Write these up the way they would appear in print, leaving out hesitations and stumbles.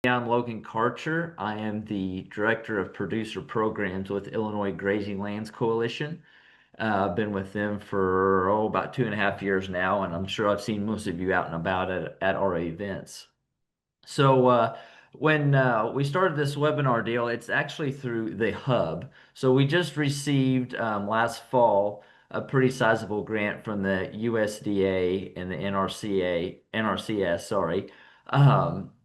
I'm Logan Karcher. I am the Director of Producer Programs with Illinois Grazing Lands Coalition. I've been with them for about 2.5 years now, and I'm sure I've seen most of you out and about at our events. So when we started this webinar deal, it's actually through the hub. So we just received last fall a pretty sizable grant from the USDA and the NRCS, sorry,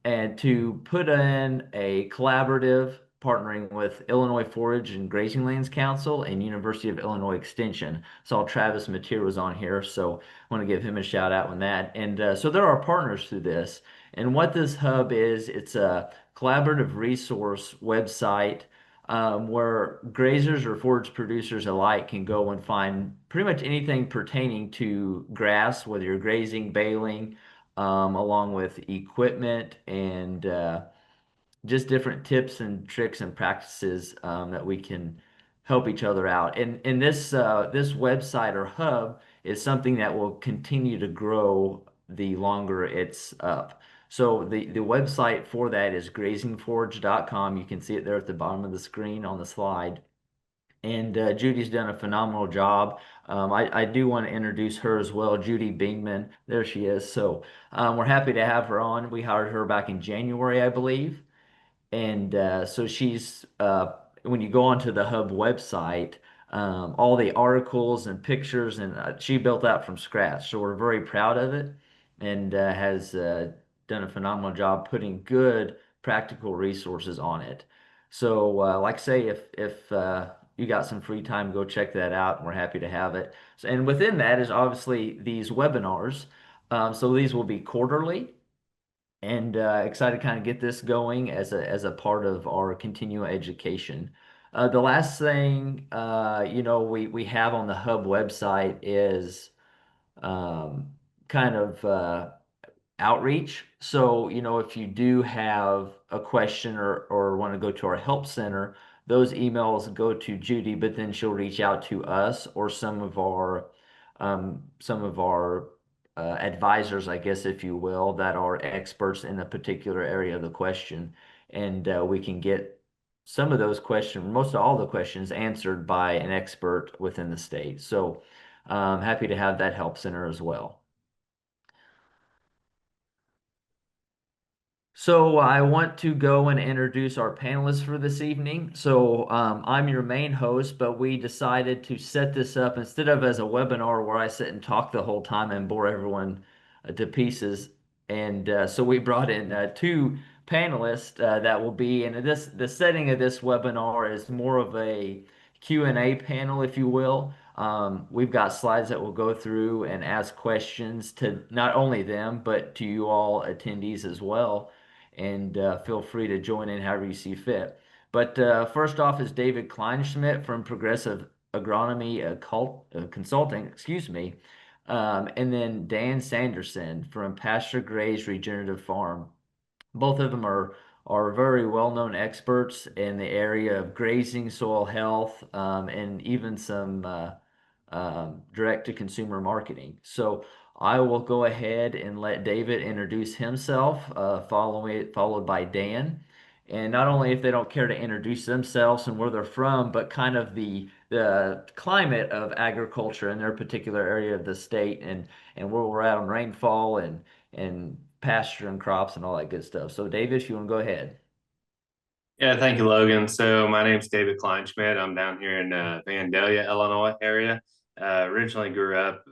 and to put in a collaborative partnering with Illinois Forage and Grazing Lands Council and University of Illinois Extension. Saw Travis Mateer was on here, so I want to give him a shout out on that. And so there are partners through this. And what this hub is, it's a collaborative resource website where grazers or forage producers alike can go and find pretty much anything pertaining to grass, whether you're grazing, baling, along with equipment and just different tips and tricks and practices that we can help each other out. And this website or hub is something that will continue to grow the longer it's up. So the website for that is grazingforage.com. You can see it there at the bottom of the screen on the slide. And Judy's done a phenomenal job. I do want to introduce her as well, Judy Bingman. There she is. So we're happy to have her on. We hired her back in January, I believe. And so she's, when you go onto the Hub website, all the articles and pictures, and she built that from scratch. So we're very proud of it and has done a phenomenal job putting good practical resources on it. So, like I say, if you got some free time, go check that out. And we're happy to have it. So, and within that is obviously these webinars. So these will be quarterly and excited to kind of get this going as a part of our continuing education. The last thing we have on the Hub website is um, kind of outreach. So, if you do have a question or want to go to our help center, those emails go to Judy, but then she'll reach out to us or some of our advisors, I guess, if you will, that are experts in a particular area of the question, and we can get some of those questions, most of all the questions, answered by an expert within the state. So, happy to have that help center as well. So I want to go and introduce our panelists for this evening. So I'm your main host, but we decided to set this up instead of as a webinar where I sit and talk the whole time and bore everyone to pieces. And so we brought in two panelists that will be, and the setting of this webinar is more of a Q&A panel, if you will. We've got slides that will go through and ask questions to not only them, but to you all attendees as well, and feel free to join in however you see fit. But first off is David Kleinschmidt from Progressive Agronomy Consulting, excuse me, and then Dan Sanderson from Pasture Graze Regenerative Farm. Both of them are very well-known experts in the area of grazing, soil health, and even some direct-to-consumer marketing. So I will go ahead and let David introduce himself, followed by Dan. And not only if they don't care to introduce themselves and where they're from, but kind of the climate of agriculture in their particular area of the state and where we're at on rainfall and pasture and crops and all that good stuff. So David, if you want to go ahead. Yeah, thank you, Logan. So my name's David Kleinschmidt. I'm down here in Vandalia, Illinois area. Originally grew up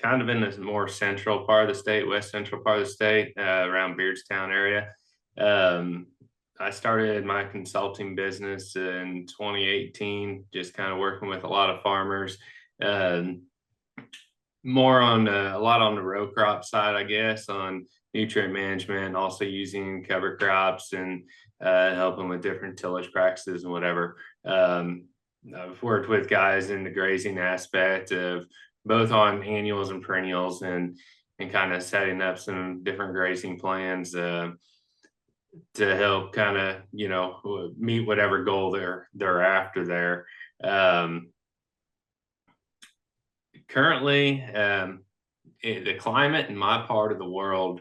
kind of in the more central part of the state, west central part of the state, around Beardstown area. Um, I started my consulting business in 2018, just kind of working with a lot of farmers, um, more on a lot on the row crop side, I guess, on nutrient management, also using cover crops and helping with different tillage practices and whatever. I've worked with guys in the grazing aspect of both on annuals and perennials and kind of setting up some different grazing plans to help kind of meet whatever goal they're after there. Currently, the climate in my part of the world,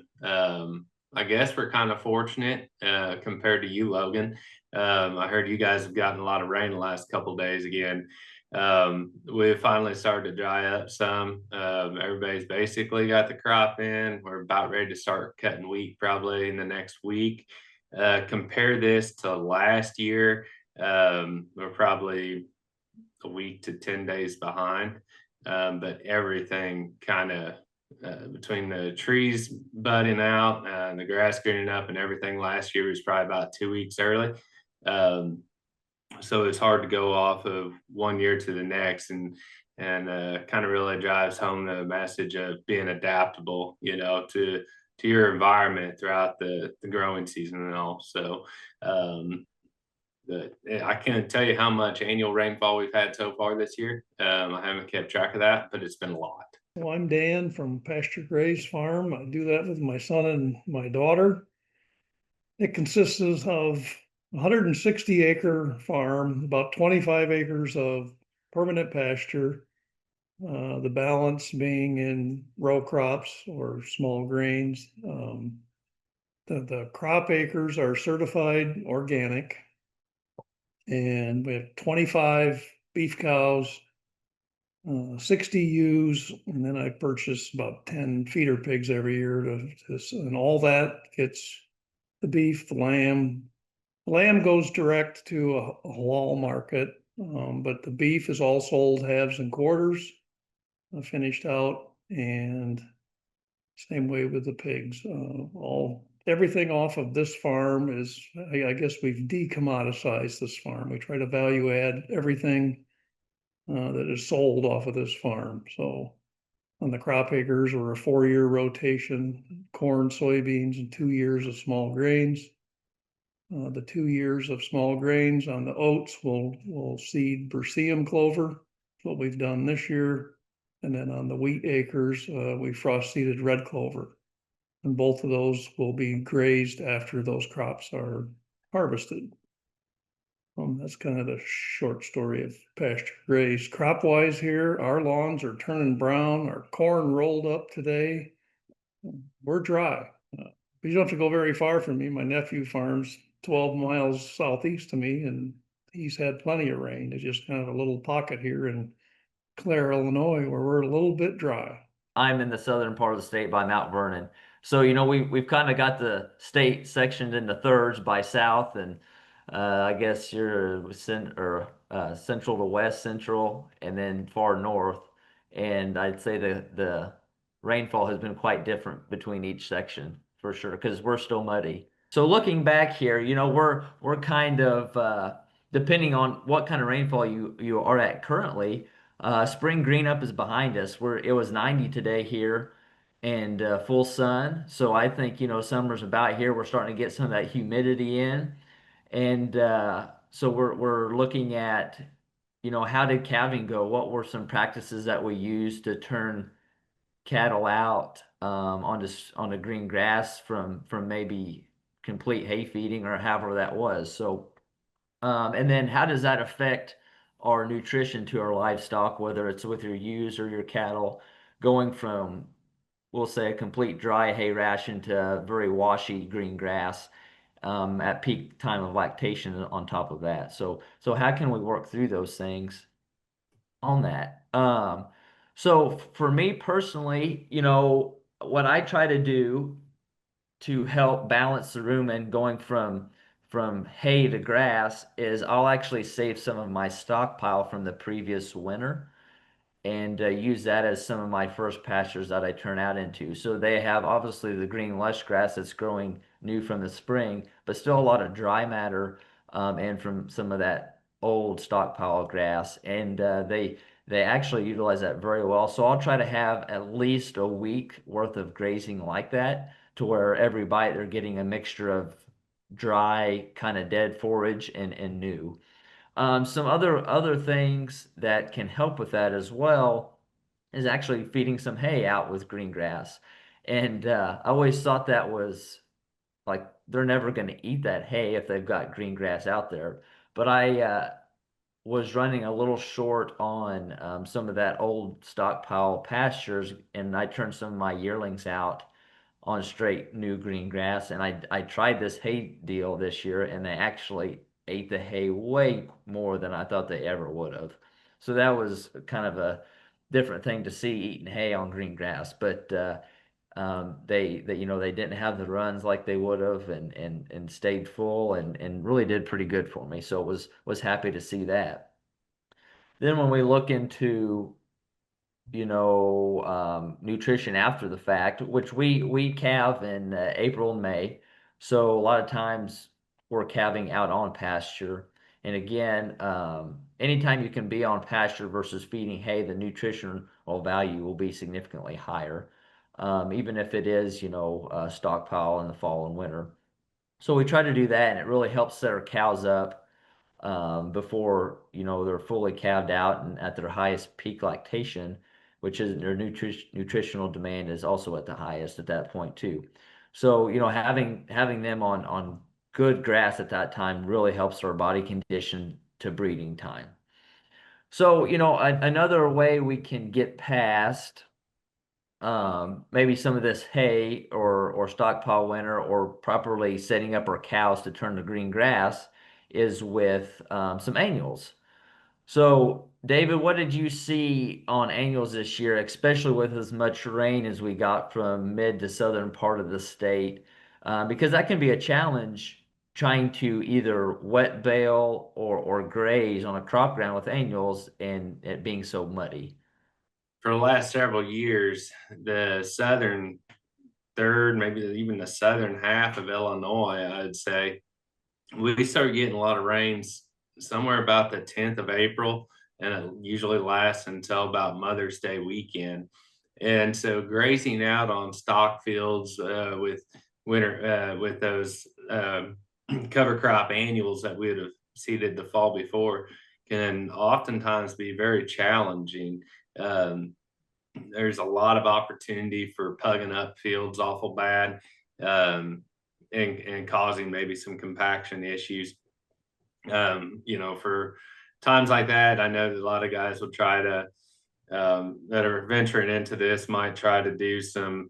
I guess we're kind of fortunate compared to you, Logan. I heard you guys have gotten a lot of rain the last couple of days again. We finally started to dry up some. Everybody's basically got the crop in. We're about ready to start cutting wheat probably in the next week. Compare this to last year, we're probably a week to 10 days behind. But everything kind of between the trees budding out and the grass greening up and everything last year was probably about 2 weeks early. Um, so it's hard to go off of one year to the next and kind of really drives home the message of being adaptable, to your environment throughout the growing season and all. So I can't tell you how much annual rainfall we've had so far this year. I haven't kept track of that, but it's been a lot. Well, I'm Dan from Pasture Graze Farm. I do that with my son and my daughter. It consists of a 160-acre farm, about 25 acres of permanent pasture, the balance being in row crops or small grains. The crop acres are certified organic, and we have 25 beef cows, 60 ewes, and then I purchase about 10 feeder pigs every year and all that gets the beef, the lamb. The lamb goes direct to a halal market, but the beef is all sold halves and quarters, finished out, and same way with the pigs. Everything off of this farm is, I guess we've decommoditized this farm. We try to value add everything that is sold off of this farm. So on the crop acres, we're a 4-year rotation, corn, soybeans, and 2 years of small grains. The 2 years of small grains on the oats, we'll seed Berseum clover. That's what we've done this year. And then on the wheat acres, we frost seeded red clover. And both of those will be grazed after those crops are harvested. That's kind of the short story of pasture graze. Crop wise here, our lawns are turning brown, our corn rolled up today. We're dry. You don't have to go very far from me. My nephew farms 12 miles southeast of me, and he's had plenty of rain. It's just kind of a little pocket here in Clare, Illinois, where we're a little bit dry. I'm in the southern part of the state by Mount Vernon. So, we've kind of got the state sectioned into thirds by south, and I guess you're central to west central, and then far north. And I'd say the rainfall has been quite different between each section for sure, because we're still muddy. So looking back here, we're kind of depending on what kind of rainfall you are at currently. Spring green up is behind us. It was 90 today here and full sun. So I think, summer's about here. We're starting to get some of that humidity in. And so we're looking at, how did calving go? What were some practices that we used to turn cattle out on the green grass from maybe complete hay feeding or however that was. So and then how does that affect our nutrition to our livestock, whether it's with your ewes or your cattle, going from, we'll say, a complete dry hay ration to very washy green grass at peak time of lactation on top of that. So how can we work through those things on that? So for me personally, what I try to do to help balance the rumen going from hay to grass is I'll actually save some of my stockpile from the previous winter and use that as some of my first pastures that I turn out into. So they have obviously the green lush grass that's growing new from the spring, but still a lot of dry matter and from some of that old stockpile grass. And they actually utilize that very well. So I'll try to have at least a week worth of grazing like that, to where every bite they're getting a mixture of dry, kind of dead forage and new. Some other things that can help with that as well is actually feeding some hay out with green grass. And I always thought that was like they're never going to eat that hay if they've got green grass out there. But I was running a little short on some of that old stockpile pastures, and I turned some of my yearlings out on straight new green grass. And I tried this hay deal this year, and they actually ate the hay way more than I thought they ever would have. So that was kind of a different thing to see, eating hay on green grass. But they you know, they didn't have the runs like they would have, and stayed full, and really did pretty good for me. So was happy to see that. Then when we look into, nutrition after the fact, which we calve in April and May. So a lot of times we're calving out on pasture. And again, anytime you can be on pasture versus feeding hay, the nutritional value will be significantly higher, even if it is, stockpile in the fall and winter. So we try to do that, and it really helps set our cows up before they're fully calved out and at their highest peak lactation, which is their nutritional demand is also at the highest at that point too. So having them on good grass at that time really helps our body condition to breeding time. So another way we can get past maybe some of this hay or stockpile winter, or properly setting up our cows to turn to green grass, is with some annuals. So, David, what did you see on annuals this year, especially with as much rain as we got from mid to southern part of the state? Because that can be a challenge trying to either wet bale or graze on a crop ground with annuals, and it being so muddy. For the last several years, the southern third, maybe even the southern half of Illinois, I'd say, we start getting a lot of rains somewhere about the 10th of April, and it usually lasts until about Mother's Day weekend. And so grazing out on stock fields with with those cover crop annuals that we would have seeded the fall before can oftentimes be very challenging. Um, there's a lot of opportunity for pugging up fields awful bad, um, and causing maybe some compaction issues. For times like that, I know that a lot of guys will try to, that are venturing into this, might try to do some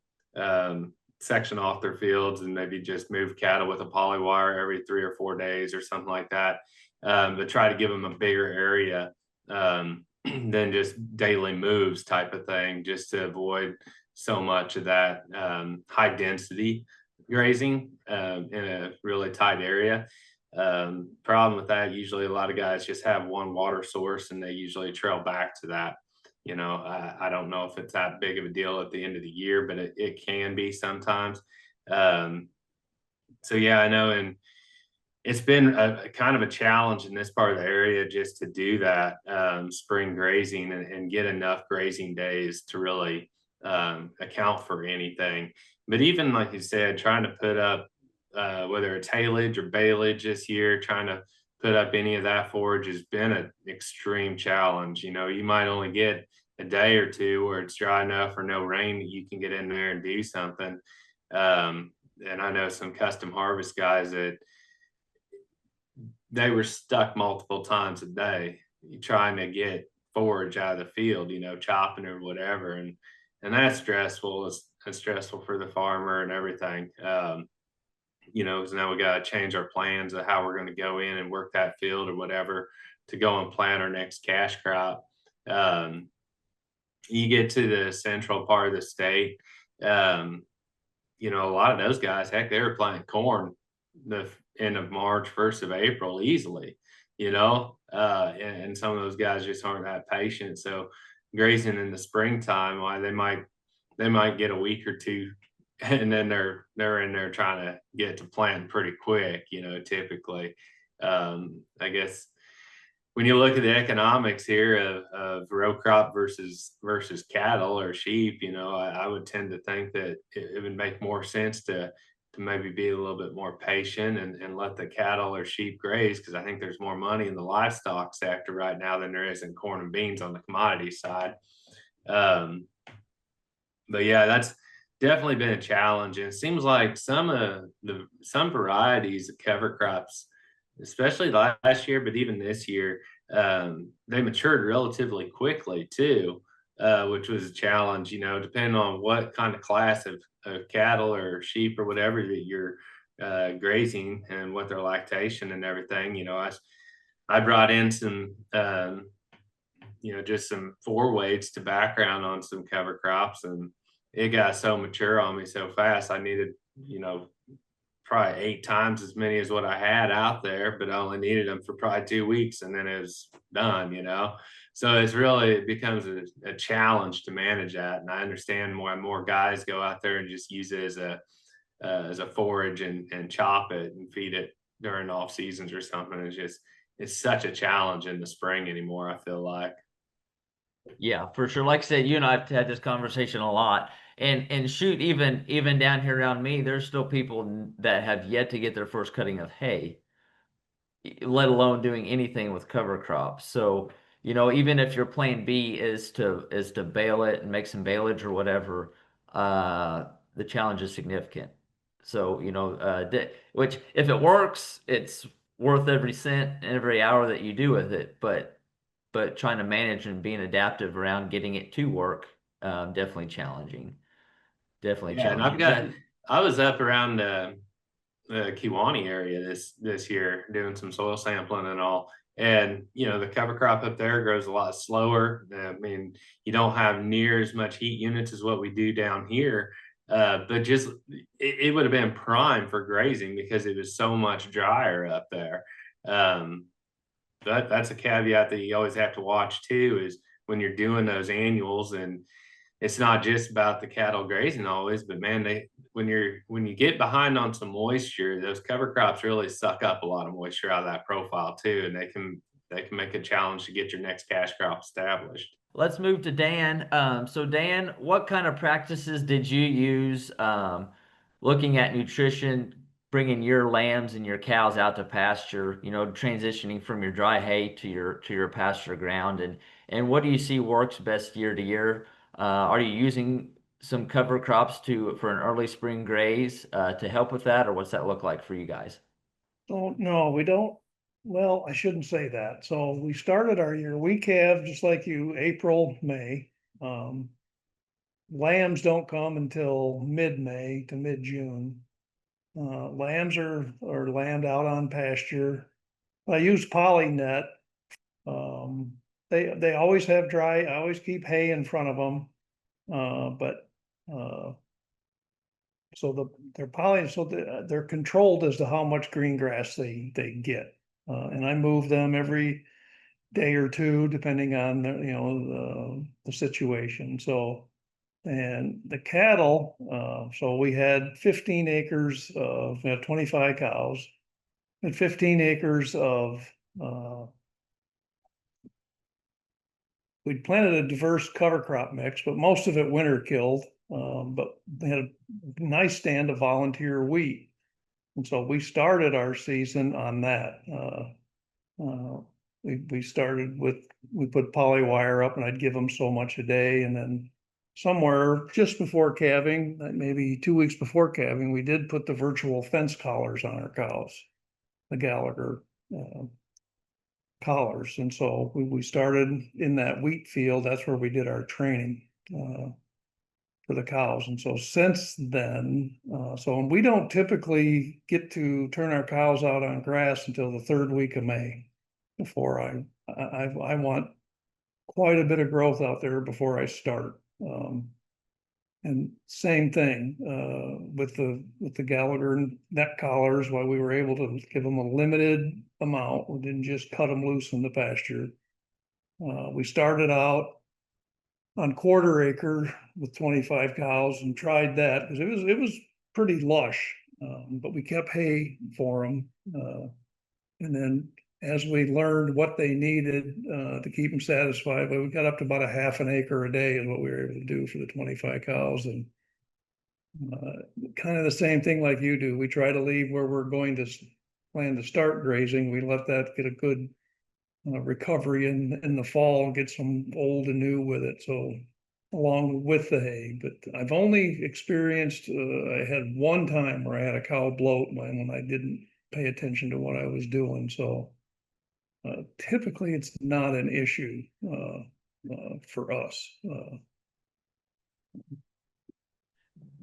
section off their fields and maybe just move cattle with a poly wire every 3 or 4 days or something like that, but try to give them a bigger area than just daily moves type of thing, just to avoid so much of that high density grazing in a really tight area. Problem with that, usually a lot of guys just have one water source and they usually trail back to that. I don't know if it's that big of a deal at the end of the year, but it can be sometimes. So yeah, I know, and it's been a kind of a challenge in this part of the area just to do that spring grazing and get enough grazing days to really account for anything. But even like you said, trying to put up whether it's haylage or baleage this year, trying to put up any of that forage has been an extreme challenge. You might only get a day or two where it's dry enough or no rain that you can get in there and do something. And I know some custom harvest guys that they were stuck multiple times a day trying to get forage out of the field, chopping or whatever. And that's stressful. It's stressful for the farmer and everything. Because now we got to change our plans of how we're going to go in and work that field or whatever to go and plant our next cash crop. You get to the central part of the state, a lot of those guys, heck, they were planting corn the end of March, 1st of April easily, and some of those guys just aren't that patient. So grazing in the springtime, why they might get a week or two, and then they're in there trying to get to planting pretty quick, typically. I guess when you look at the economics here of row crop versus cattle or sheep, I would tend to think that it would make more sense to maybe be a little bit more patient and let the cattle or sheep graze, because I think there's more money in the livestock sector right now than there is in corn and beans on the commodity side. But yeah, that's definitely been a challenge. And it seems like some varieties of cover crops, especially last year, but even this year, they matured relatively quickly too. which was a challenge, you know, depending on what kind of class of cattle or sheep or whatever that you're grazing and what their lactation and everything. You know, I brought in some, you know, just some four weights to background on some cover crops, and it got so mature on me so fast. I needed, you know, probably 8 times as many as what I had out there, but I only needed them for probably 2 weeks and then it was done, you know? So it's really, it becomes a challenge to manage that. And I understand more and more guys go out there and just use it as a forage and chop it and feed it during off seasons or something. It's just, it's such a challenge in the spring anymore, I feel like. Yeah, for sure. Like I said, you and I have had this conversation a lot. And shoot, even down here around me, there's still people that have yet to get their first cutting of hay, let alone doing anything with cover crops. So, you know, even if your plan B is to bale it and make some baleage or whatever, the challenge is significant. So, you know, which if it works, it's worth every cent and every hour that you do with it. But trying to manage and being adaptive around getting it to work, definitely challenging. Definitely Yeah, and challenging. So, I was up around the Kiwani area this year doing some soil sampling and all. And you know, the cover crop up there grows a lot slower. I mean, you don't have near as much heat units as what we do down here. But just it would have been prime for grazing because it was so much drier up there. Um, that's a caveat that you always have to watch too, is when you're doing those annuals, and it's not just about the cattle grazing always, but man, when you get behind on some moisture, those cover crops really suck up a lot of moisture out of that profile too, and they can make a challenge to get your next cash crop established. let's move to Dan. So Dan, what kind of practices did you use looking at nutrition, bringing your lambs and your cows out to pasture, you know, transitioning from your dry hay to your pasture ground, and what do you see works best year to year? Are you using some cover crops for an early spring graze to help with that, or what's that look like for you guys? So, no, we don't. Well, I shouldn't say that. So we started our year, we calve just like you, April, May. Um, Lambs don't come until mid-May to mid-June. Lambs are lambed out on pasture. I use poly net. They always have dry, I always keep hay in front of them. But so they're poly, so they're controlled as to how much green grass they get. And I move them every day or two, depending on the situation. So, and the cattle, so we had 15 acres of, we had 25 cows, and 15 acres of, we'd planted a diverse cover crop mix, but most of it winter killed. But they had a nice stand of volunteer wheat. And so we started our season on that. We started with, we put poly wire up and I'd give them so much a day. And then somewhere just before calving, maybe 2 weeks before calving, we did put the virtual fence collars on our cows, the Gallagher collars. And so we started in that wheat field. That's where we did our training for the cows. And so since then, so we don't typically get to turn our cows out on grass until the third week of May. Before I want quite a bit of growth out there before I start. And same thing with the Gallagher neck collars. Why we were able to give them a limited amount. We didn't just cut them loose in the pasture. We started out on quarter acre with 25 cows and tried that because it was pretty lush. But we kept hay for them, and then as we learned what they needed to keep them satisfied, but we got up to about a half an acre a day is what we were able to do for the 25 cows. And kind of the same thing like you do. We try to leave where we're going to plan to start grazing. We let that get a good recovery in the fall and get some old and new with it. So along with the hay, but I've only experienced, I had one time where I had a cow bloat when I didn't pay attention to what I was doing. So typically it's not an issue. for us.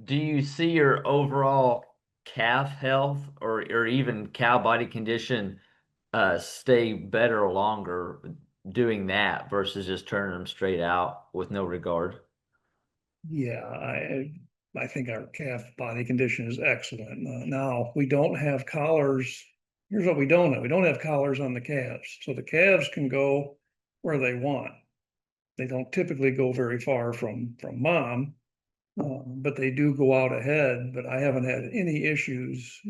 Do you see your overall calf health or even cow body condition stay better or longer doing that versus just turning them straight out with no regard? Yeah, I think our calf body condition is excellent. Now, we don't have collars. Here's what we don't have. We don't have collars on the calves. So the calves can go where they want. They don't typically go very far from mom, but they do go out ahead. But I haven't had any issues.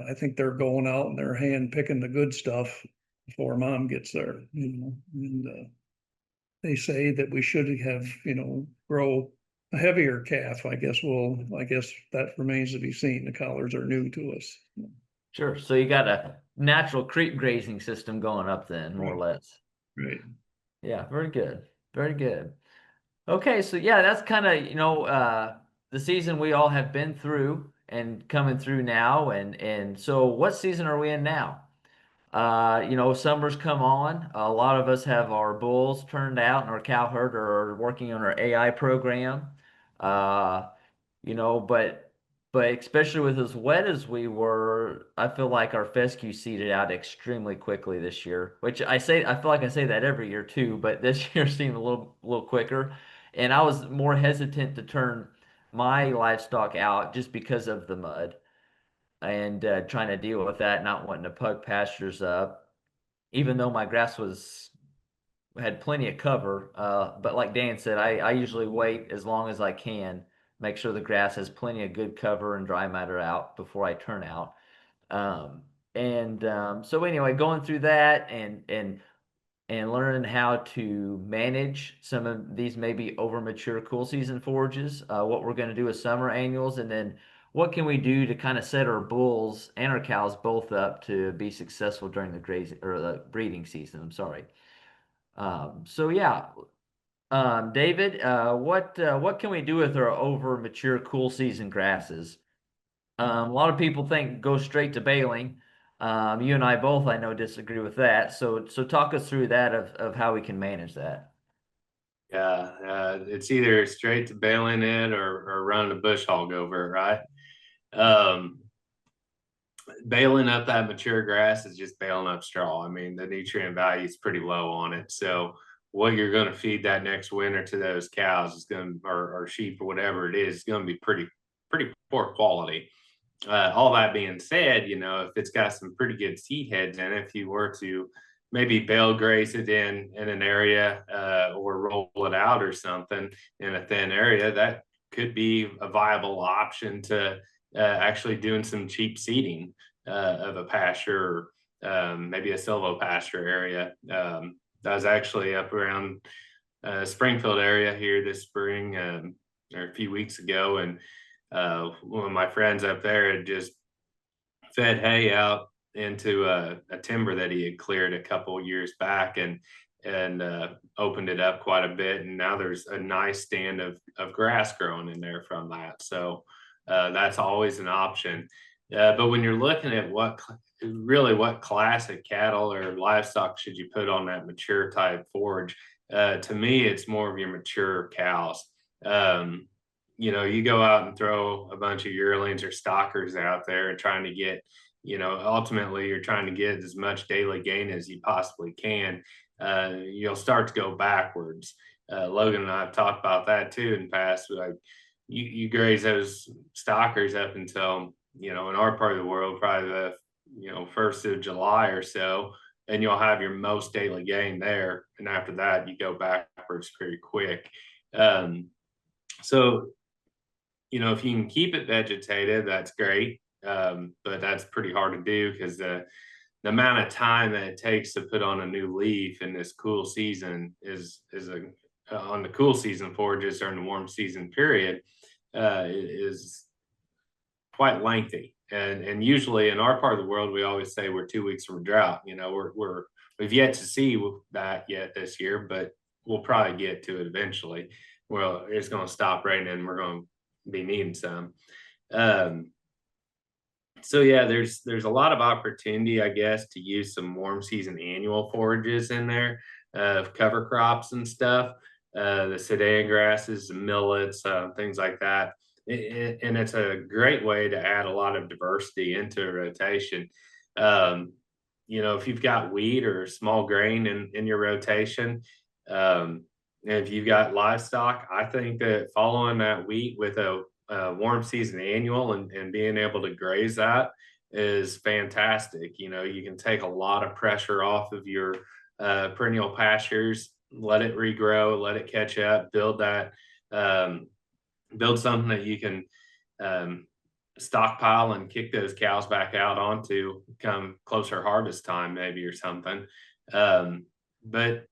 I think they're going out and they're hand picking the good stuff before mom gets there, and they say that we should have, grow a heavier calf. I guess that remains to be seen. The collars are new to us. Sure. So you got a natural creep grazing system going up then, more or Right, less. right. Yeah, very good. Very good. Okay, so yeah, that's kind of, the season we all have been through and coming through now. And so what season are we in now? Summer's come on. A lot of us have our bulls turned out and our cow herd are working on our AI program. Uh, but especially with as wet as we were, I feel like our fescue seeded out extremely quickly this year, which I feel like I say that every year too, but this year seemed a little quicker. And I was more hesitant to turn my livestock out just because of the mud and trying to deal with that, not wanting to pug pastures up, even though my grass had plenty of cover. But like Dan said, I usually wait as long as I can, make sure the grass has plenty of good cover and dry matter out before I turn out. So anyway, going through that and learning how to manage some of these maybe over mature cool season forages, what we're going to do with summer annuals, and then what can we do to kind of set our bulls and our cows both up to be successful during the grazing or the breeding season. I'm sorry. So yeah, David, what can we do with our over mature cool season grasses? A lot of people think go straight to baling. You and I both, I know, disagree with that. So talk us through that of how we can manage that. Yeah, it's either straight to baling it or running a bush hog over it, right? Um, Baling up that mature grass is just baling up straw. I mean, the nutrient value is pretty low on it. So what you're going to feed that next winter to those cows is going to, or sheep or whatever it is going to be pretty poor quality. All that being said, if it's got some pretty good seed heads in it, if you were to maybe bale graze it in an area or roll it out or something in a thin area, that could be a viable option to actually doing some cheap seeding of a pasture, or maybe a silvo pasture area. I was actually up around Springfield area here this spring or a few weeks ago, and one of my friends up there had just fed hay out into a timber that he had cleared a couple of years back and opened it up quite a bit, and now there's a nice stand of grass growing in there from that. So that's always an option. But when you're looking at what class of cattle or livestock should you put on that mature type forage, to me it's more of your mature cows. You go out and throw a bunch of yearlings or stockers out there and trying to get, ultimately you're trying to get as much daily gain as you possibly can. You'll start to go backwards. Logan and I have talked about that too in the past. Like you graze those stockers up until, in our part of the world, probably the, 1st of July or so, and you'll have your most daily gain there. And after that, you go backwards pretty quick. So if you can keep it vegetated, that's great. But that's pretty hard to do because the amount of time that it takes to put on a new leaf in this cool season on the cool season forages during the warm season period is quite lengthy. And usually in our part of the world, we always say we're 2 weeks from a drought. We've yet to see that yet this year, but we'll probably get to it eventually. Well, it's going to stop raining and we're going to be needing some. So yeah, there's a lot of opportunity, I guess, to use some warm season annual forages in there of cover crops and stuff. the sedan grasses, the millets, things like that. And it's a great way to add a lot of diversity into a rotation. Um, if you've got wheat or small grain in your rotation, and if you've got livestock, I think that following that wheat with a warm season annual and being able to graze that is fantastic. You can take a lot of pressure off of your perennial pastures, let it regrow, let it catch up, um, build something that you can um, stockpile and kick those cows back out onto come closer harvest time, maybe, or something. But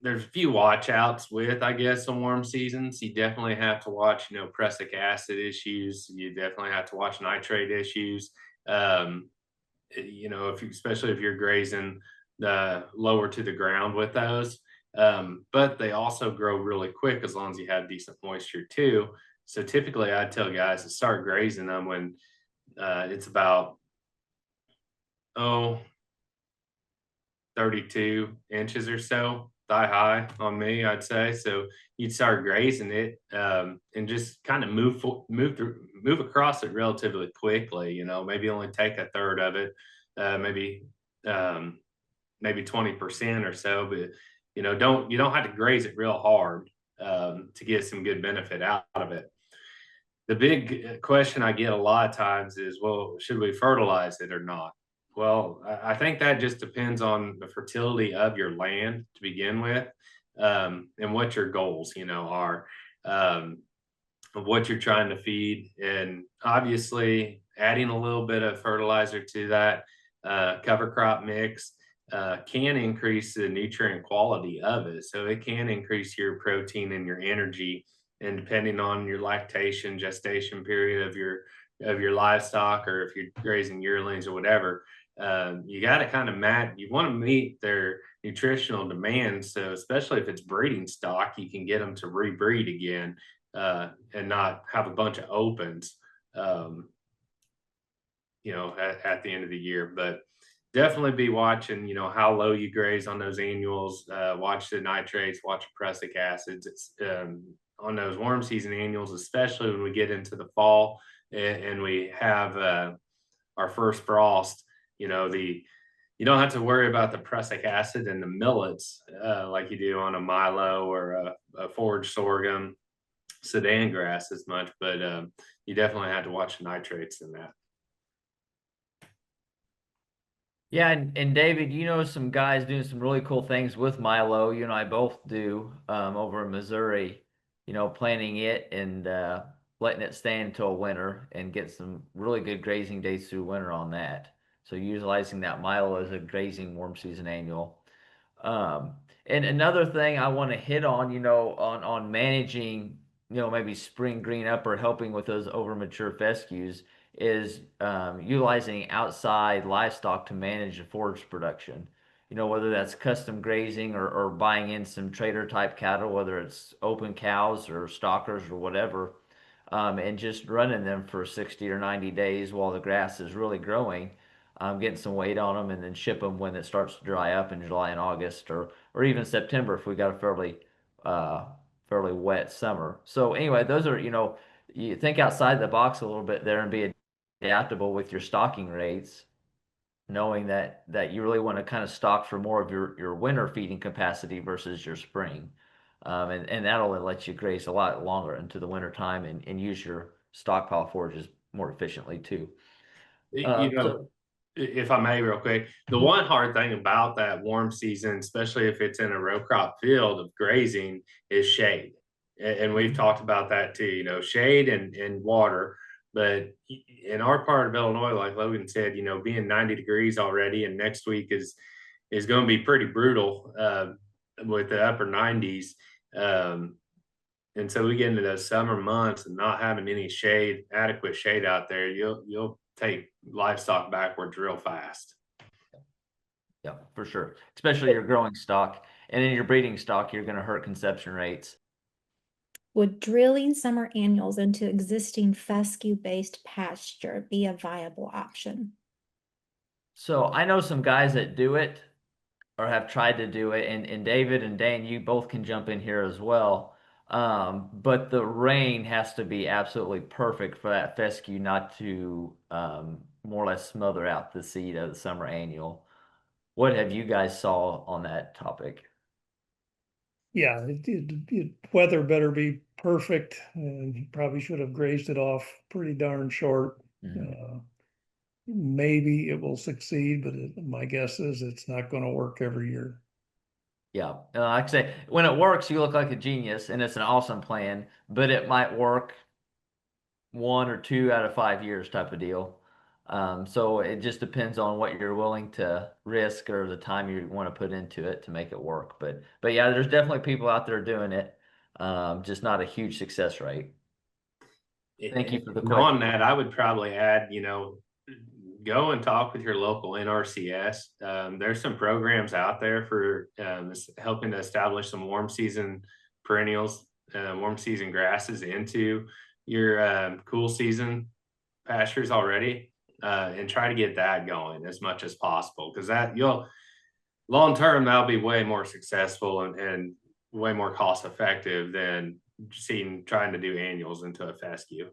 there's a few watch outs with, I guess, some warm seasons. You definitely have to watch, prussic acid issues. You definitely have to watch nitrate issues. Especially if you're grazing the lower to the ground with those. But they also grow really quick as long as you have decent moisture too. So typically I tell guys to start grazing them when it's about 32 inches or so, thigh high on me, I'd say. So you'd start grazing it and just kind of move across it relatively quickly. Maybe only take a third of it, maybe 20% or so. But you don't have to graze it real hard to get some good benefit out of it. The big question I get a lot of times is, well, should we fertilize it or not? Well, I think that just depends on the fertility of your land to begin with, and what your goals, are, of what you're trying to feed. And obviously, adding a little bit of fertilizer to that cover crop mix can increase the nutrient quality of it. So it can increase your protein and your energy. And depending on your lactation, gestation period of your livestock, or if you're grazing yearlings or whatever, you got to kind of you want to meet their nutritional demands. So especially if it's breeding stock, you can get them to rebreed again and not have a bunch of opens, at the end of the year. But definitely be watching, how low you graze on those annuals, watch the nitrates, watch the prussic acids. It's on those warm season annuals, especially when we get into the fall and we have our first frost, you don't have to worry about the prussic acid and the millets like you do on a milo or a forage sorghum, sedan grass as much, but you definitely have to watch the nitrates in that. Yeah, and David, some guys doing some really cool things with Milo. You and I both do over in Missouri, planting it and letting it stand until winter and get some really good grazing days through winter on that. So utilizing that Milo as a grazing warm season annual. Um, and another thing I want to hit on, on managing, maybe spring green up or helping with those over mature fescues is utilizing outside livestock to manage the forage production. Whether that's custom grazing or buying in some trader type cattle, whether it's open cows or stockers or whatever, and just running them for 60 or 90 days while the grass is really growing, getting some weight on them, and then ship them when it starts to dry up in July and August, or even September if we got a fairly wet summer. So anyway, those are you think outside the box a little bit there and be adaptable with your stocking rates, knowing that you really want to kind of stock for more of your winter feeding capacity versus your spring. And that'll let you graze a lot longer into the winter time and use your stockpile forages more efficiently too. So If I may, real quick, the one hard thing about that warm season, especially if it's in a row crop field of grazing, is shade. And we've talked about that too, shade and water. But in our part of Illinois, like Logan said, being 90 degrees already, and next week is going to be pretty brutal with the upper 90s. And so we get into those summer months and not having any adequate shade out there, you'll take livestock backwards real fast. Yeah, for sure. Especially your growing stock, and in your breeding stock, you're going to hurt conception rates. Would drilling summer annuals into existing fescue-based pasture be a viable option? So I know some guys that do it. or have tried to do it, and David and Dane, you both can jump in here as well. But the rain has to be absolutely perfect for that fescue not to more or less smother out the seed of the summer annual. What have you guys saw on that topic? Yeah, weather better be perfect, and he probably should have grazed it off pretty darn short. Mhm. Maybe it will succeed, but my guess is it's not going to work every year. Yeah, like I say, when it works, you look like a genius, and it's an awesome plan. But it might work 1 or 2 out of 5 years type of deal. So it just depends on what you're willing to risk or the time you want to put into it to make it work. But yeah, there's definitely people out there doing it. Just not a huge success rate. Thank you for the And on question. that, I would probably add, go and talk with your local NRCS. There's some programs out there for helping to establish some warm season perennials, warm season grasses into your cool season pastures already, and try to get that going as much as possible, because that you'll long term that'll be way more successful and way more cost effective than trying to do annuals into a fescue.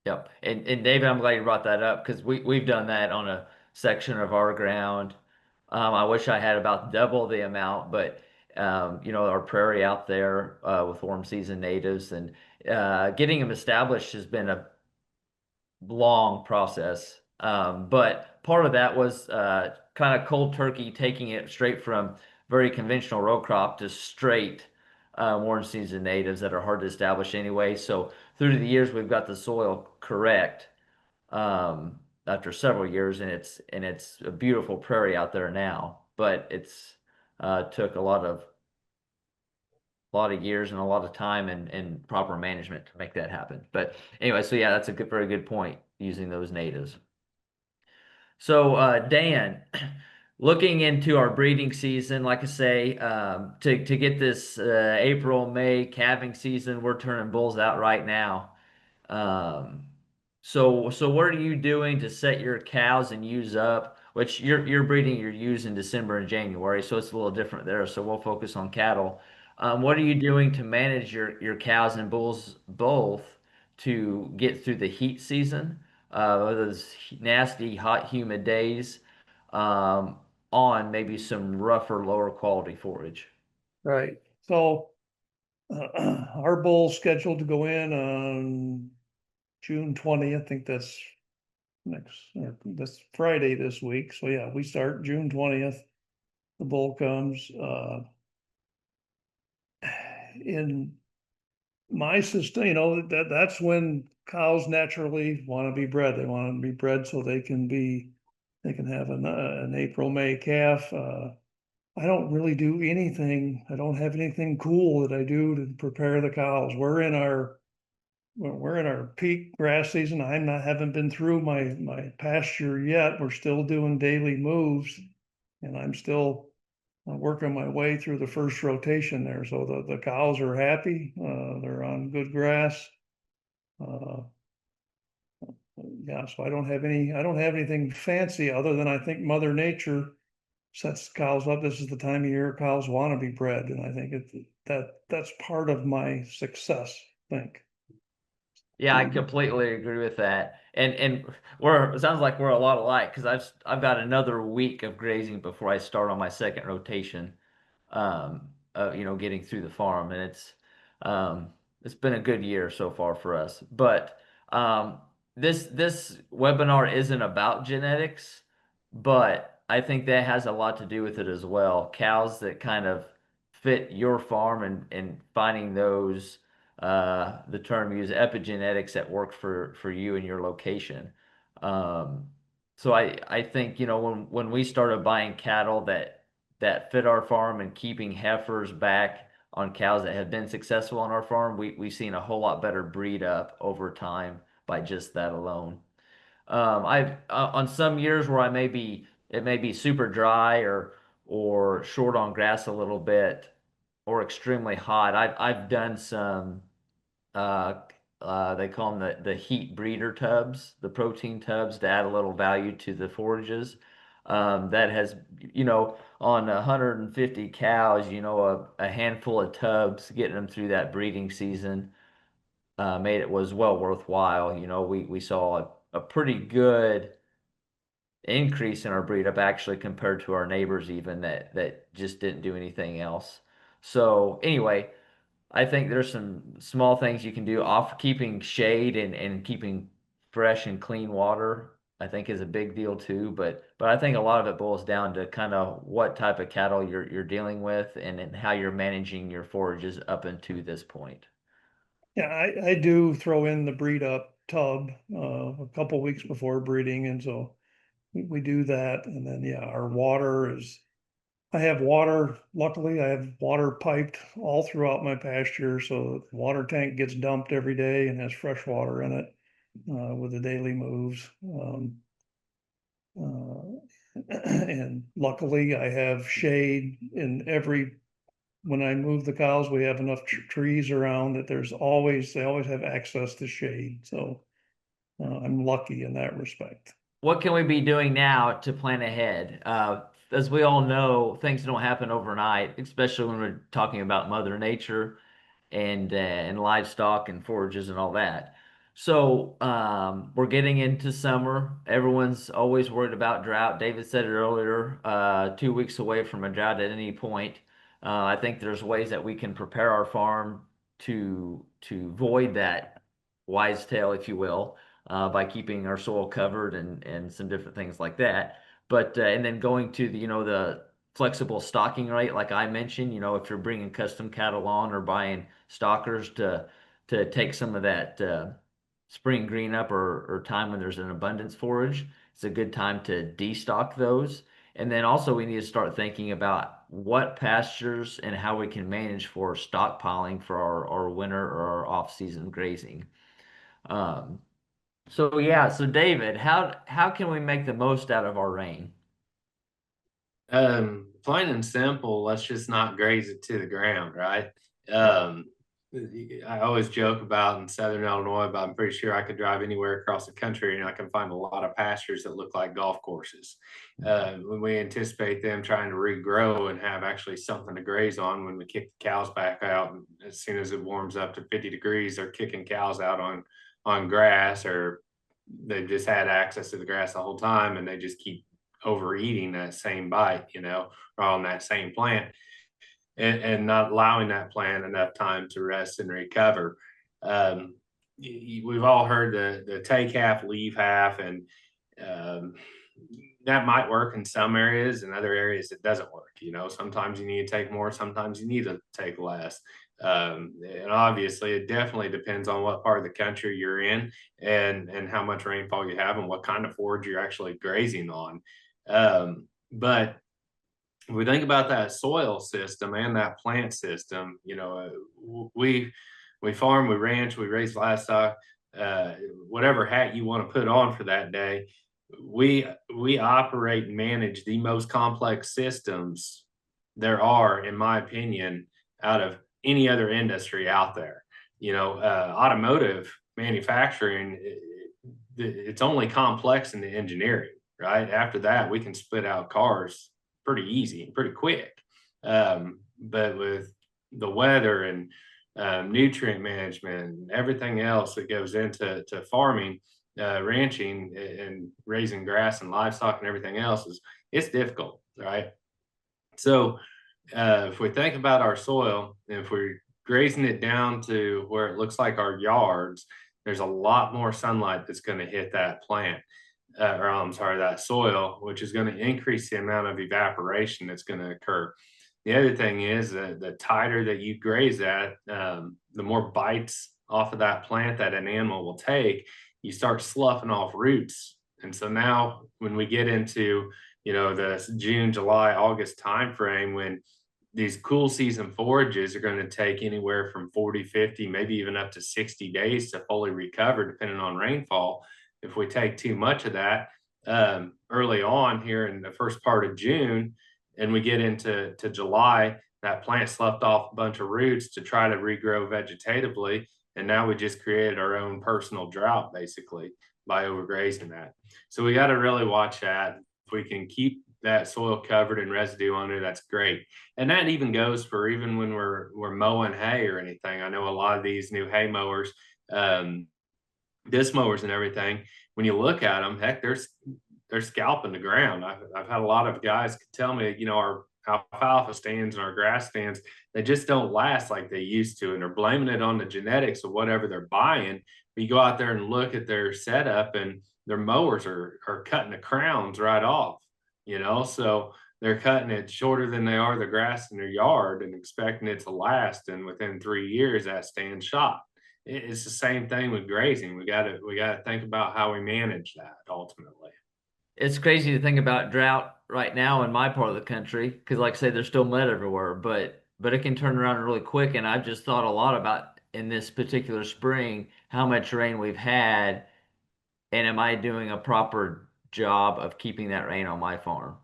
Yep. And David, I'm glad you brought that up because we've done that on a section of our ground. I wish I had about double the amount, but our prairie out there with warm season natives and getting them established has been a long process. But part of that was kind of cold turkey, taking it straight from very conventional row crop to straight warm season natives that are hard to establish anyway. So through the years, we've got the soil correct after several years, and it's a beautiful prairie out there now. But it's took a lot of years and a lot of time and proper management to make that happen. But anyway, so yeah, that's a very good point using those natives. So Dan, looking into our breeding season, like I say, to get this April, May calving season, we're turning bulls out right now. Um, so what are you doing to set your cows and ewes up? Which you're breeding your ewes in December and January, so it's a little different there. So we'll focus on cattle. What are you doing to manage your cows and bulls both to get through the heat season, those nasty, hot, humid days, um, on maybe some rougher, lower quality forage? Right. So our bull's scheduled to go in on June 20th. I think that's that's Friday this week. So yeah, we start June 20th. The bull comes. In my system, that's when cows naturally want to be bred. They want to be bred so they can have an April, May calf. I don't really do anything. I don't have anything cool that I do to prepare the cows. We're in our peak grass season. Haven't been through my pasture yet. We're still doing daily moves, and I'm still working my way through the first rotation there. So the cows are happy. They're on good grass. Uh, yeah, so I don't have anything fancy other than I think Mother Nature sets cows up. This is the time of year cows want to be bred, and I think that's part of my success, I think. Yeah, I completely agree with that. And it sounds like we're a lot alike because I've got another week of grazing before I start on my second rotation. Getting through the farm, and um, it's been a good year so far for us. But this webinar isn't about genetics, but I think that has a lot to do with it as well. Cows that kind of fit your farm and finding those the term used epigenetics that work for you and your location. Um, so I think when we started buying cattle that fit our farm and keeping heifers back on cows that have been successful on our farm, we've seen a whole lot better breed up over time by just that alone. I've on some years where it may be super dry or short on grass a little bit or extremely hot. I've done some uh, they call them the heat breeder tubs, the protein tubs to add a little value to the forages. That has, on 150 cows, a handful of tubs, getting them through that breeding season made it was well worthwhile. We saw a pretty good increase in our breed up actually compared to our neighbors even that just didn't do anything else. So anyway, I think there's some small things you can do. Off keeping shade and keeping fresh and clean water, I think is a big deal too. But I think a lot of it boils down to kind of what type of cattle you're dealing with and how you're managing your forages up until this point. Yeah, I do throw in the breed up tub, a couple weeks before breeding, and so we do that. And then, yeah, our water is, I have water, luckily I have water piped all throughout my pasture, so the water tank gets dumped every day and has fresh water in it, with the daily moves. And luckily I have shade in when I move the cows, we have enough trees around that they always have access to shade. So I'm lucky in that respect. What can we be doing now to plan ahead? As we all know, things don't happen overnight, especially when we're talking about Mother Nature and livestock and forages and all that. So we're getting into summer. Everyone's always worried about drought. David said it earlier, 2 weeks away from a drought at any point. I think there's ways that we can prepare our farm to void that wise tale, if you will, by keeping our soil covered and some different things like that. But and then going to the flexible stocking rate, like I mentioned, if you're bringing custom cattle on or buying stockers to take some of that spring green up or time when there's an abundance forage, it's a good time to destock those. And then also we need to start thinking about what pastures and how we can manage for stockpiling for our winter or our off-season grazing. Um, so yeah, so David, how can we make the most out of our rain? Plain and simple, let's just not graze it to the ground, right? Right. I always joke about in Southern Illinois, but I'm pretty sure I could drive anywhere across the country and I can find a lot of pastures that look like golf courses. When we anticipate them trying to regrow and have actually something to graze on when we kick the cows back out, and as soon as it warms up to 50 degrees, they're kicking cows out on grass, or they've just had access to the grass the whole time and they just keep overeating that same bite, or on that same plant, and not allowing that plant enough time to rest and recover. We've all heard the take half, leave half, and um, that might work in some areas. In other areas, it doesn't work. Sometimes you need to take more, sometimes you need to take less. And obviously, it definitely depends on what part of the country you're in and how much rainfall you have and what kind of forage you're actually grazing on. But if we think about that soil system and that plant system, we farm, we ranch, we raise livestock, whatever hat you want to put on for that day. We operate and manage the most complex systems there are, in my opinion, out of any other industry out there. Automotive manufacturing, it's only complex in the engineering, right? After that, we can spit out cars pretty easy, pretty quick. But with the weather and nutrient management and everything else that goes into farming, ranching, and raising grass and livestock and everything else, it's difficult, right? So if we think about our soil, if we're grazing it down to where it looks like our yards, there's a lot more sunlight that's going to hit that plant, or I'm sorry, that soil, which is going to increase the amount of evaporation that's going to occur. The other thing is that the tighter that you graze at, the more bites off of that plant that an animal will take. You start sloughing off roots. And so now when we get into, the June, July, August timeframe, when these cool season forages are going to take anywhere from 40, 50, maybe even up to 60 days to fully recover, depending on rainfall. If we take too much of that early on here in the first part of June, and we get into July, that plant sloughed off a bunch of roots to try to regrow vegetatively. And now we just created our own personal drought, basically, by overgrazing that. So we got to really watch that, we can keep that soil covered and residue on there, that's great. And that even goes for even when we're mowing hay or anything. I know a lot of these new hay mowers, disc mowers and everything, when you look at them, heck, they're scalping the ground. I've had a lot of guys tell me, you know, our alfalfa stands and our grass stands, they just don't last like they used to, and they're blaming it on the genetics of whatever they're buying. But you go out there and look at their setup, and their mowers are cutting the crowns right off, you know, so they're cutting it shorter than they are the grass in their yard and expecting it to last, and within 3 years that stands shot. It's the same thing with grazing. We gotta think about how we manage that ultimately. It's crazy to think about drought right now in my part of the country because, like I say, there's still mud everywhere, but it can turn around really quick. And I've just thought a lot about in this particular spring how much rain we've had, and am I doing a proper job of keeping that rain on my farm?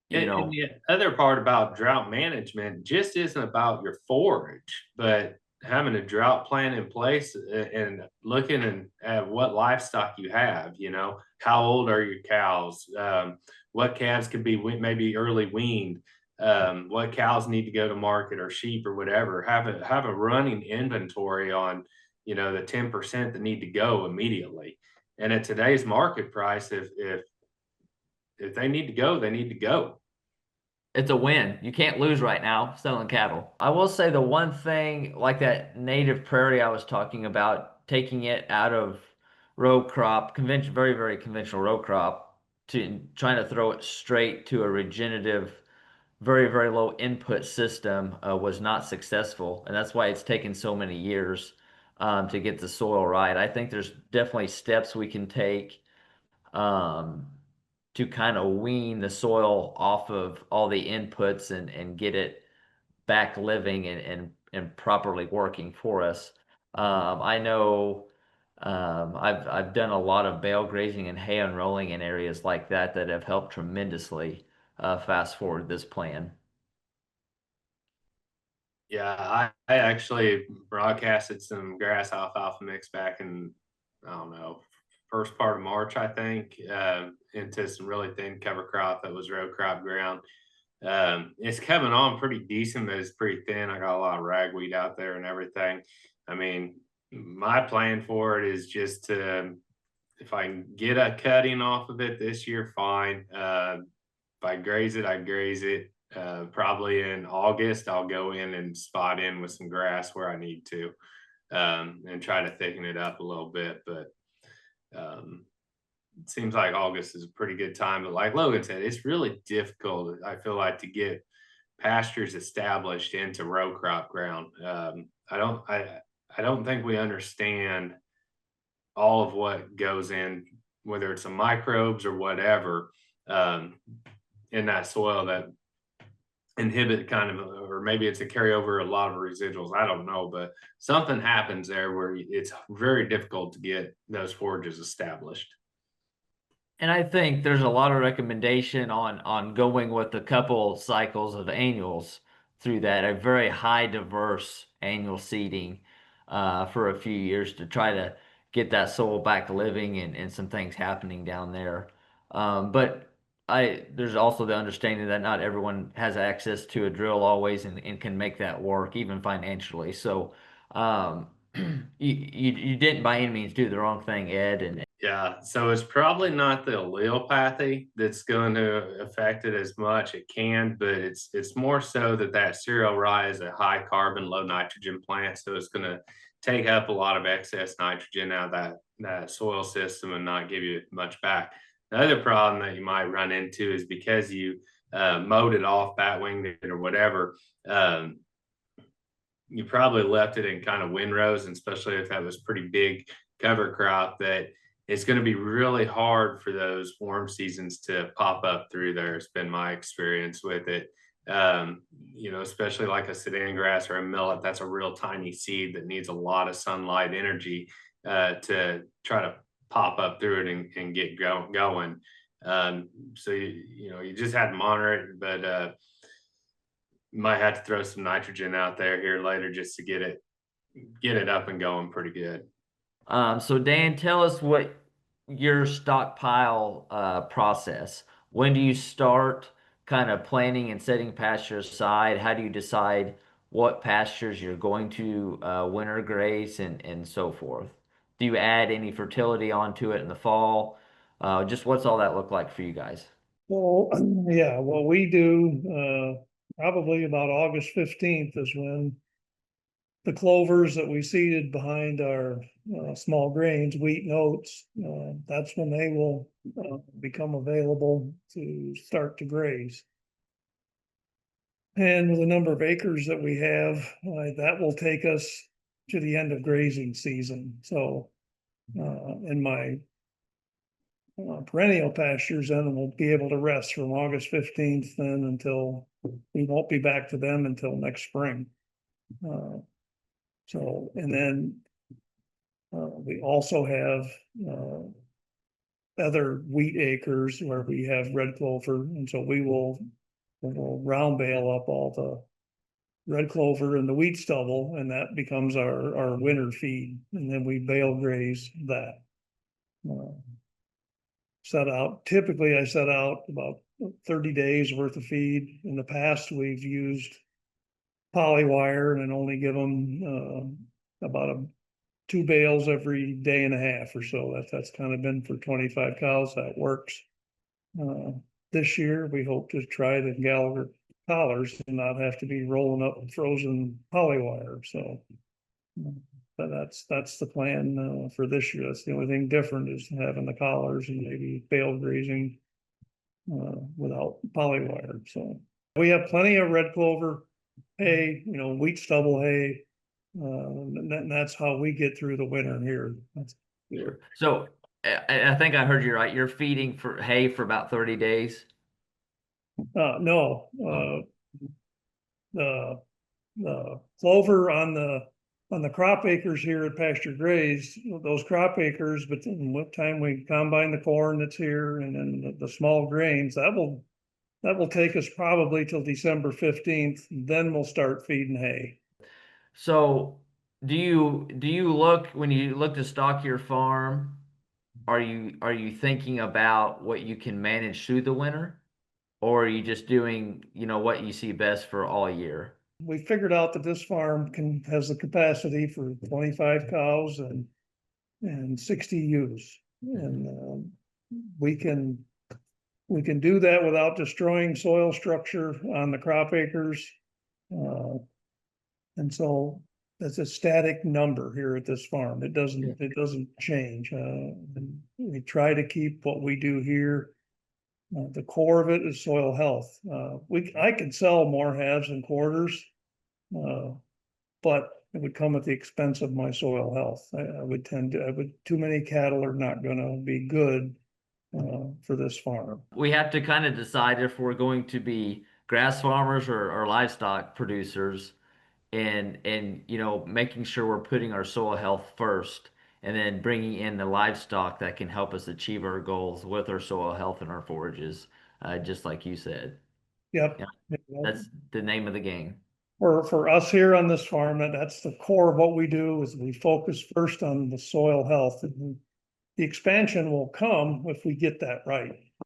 You And know, the other part about drought management just isn't about your forage, but having a drought plan in place and looking at what livestock you have. You know, how old are your cows? What calves could be maybe early weaned? What cows need to go to market, or sheep or whatever? Have a running inventory on, you know, the 10% that need to go immediately. And at today's market price, if they need to go, they need to go. it's a win. You can't lose right now selling cattle. I will say the one thing, like that native prairie I was talking about, taking it out of row crop, very, very conventional row crop, to trying to throw it straight to a regenerative, very, very low input system was not successful. And that's why it's taken so many years to get the soil right. I think there's definitely steps we can take um, to kind of wean the soil off of all the inputs and get it back living and properly working for us. I know I've done a lot of bale grazing and hay unrolling in areas like that that have helped tremendously fast forward this plan. Yeah, I actually broadcasted some grass alfalfa mix back in, I don't know, first part of March, I think, into some really thin cover crop that was row crop ground. It's coming on pretty decent, but it's pretty thin. I got a lot of ragweed out there and everything. I mean, my plan for it is just to, if I can get a cutting off of it this year, fine. If I graze it, I graze it. Probably in August, I'll go in and spot in with some grass where I need to, and try to thicken it up a little bit. But it seems like August is a pretty good time. But like Logan said, it's really difficult, I feel like, to get pastures established into row crop ground. I don't think we understand all of what goes in, whether it's the microbes or whatever, um, in that soil that inhibit kind of, or maybe it's a carryover, a lot of residuals. I don't know, but something happens there where it's very difficult to get those forages established. And I think there's a lot of recommendation on going with a couple cycles of annuals through that, a very high diverse annual seeding for a few years to try to get that soil back living and some things happening down there. But there's also the understanding that not everyone has access to a drill always and can make that work even financially. So um, you didn't by any means do the wrong thing, Ed, and Yeah, so it's probably not the allelopathy that's going to affect it as much. It can, but it's more so that cereal rye is a high carbon, low nitrogen plant, so it's going to take up a lot of excess nitrogen out of that soil system and not give you much back. The other problem that you might run into is because you mowed it off, bat-winged it, or whatever. You probably left it in kind of windrows, and especially if that was pretty big cover crop, that it's going to be really hard for those warm seasons to pop up through there. It's been my experience with it. You know, especially like a sedan grass or a millet, that's a real tiny seed that needs a lot of sunlight energy to try to pop up through it and get going. So you know, you just had to monitor it, but might have to throw some nitrogen out there here later just to get it up and going pretty good. So Dan, tell us what your stockpile process? When do you start kind of planning and setting pasture aside? How do you decide what pastures you're going to winter graze and so forth? Do you add any fertility onto it in the fall? Just what's all that look like for you guys? Well, yeah, what we do, probably about August 15th is when the clovers that we seeded behind our small grains, wheat and oats, that's when they will become available to start to graze. And with the number of acres that we have, that will take us to the end of grazing season. So in my perennial pastures, then we'll be able to rest from August 15th then until we won't be back to them until next spring. So, and then we also have other wheat acres where we have red clover, and so we'll round bale up all the red clover and the wheat stubble, and that becomes our winter feed, and then we bale graze that. Typically I set out about 30 days worth of feed. In the past, we've used polywire and only give them about 2 bales every day and a half or so. That's kind of been for 25 cows. That works. This year, we hope to try the Gallagher collars and not have to be rolling up frozen polywire. So, but that's the plan for this year. That's the only thing different is having the collars and maybe bale grazing without polywire. So we have plenty of red clover hay, wheat stubble hay. And that's how we get through the winter here. Sure. So I think I heard you right. You're feeding for hay for about 30 days. No, the clover on the crop acres here at Pasture Graze, those crop acres, but what time we combine the corn that's here and then the small grains, that will take us probably till December 15th. Then we'll start feeding hay. So do you look when you look to stock your farm, are you thinking about what you can manage through the winter? Or are you just doing, what you see best for all year? We figured out that this farm has the capacity for 25 cows and 60 ewes. And we can do that without destroying soil structure on the crop acres. And so that's a static number here at this farm. It doesn't change. And we try to keep what we do here. The core of it is soil health. I could sell more halves and quarters, but it would come at the expense of my soil health. Too many cattle are not going to be good for this farm. We have to kind of decide if we're going to be grass farmers or livestock producers, and making sure we're putting our soil health first, and then bringing in the livestock that can help us achieve our goals with our soil health and our forages, just like you said. Yep. Yeah, that's the name of the game. For us here on this farm, that's the core of what we do is we focus first on the soil health. And the expansion will come if we get that right.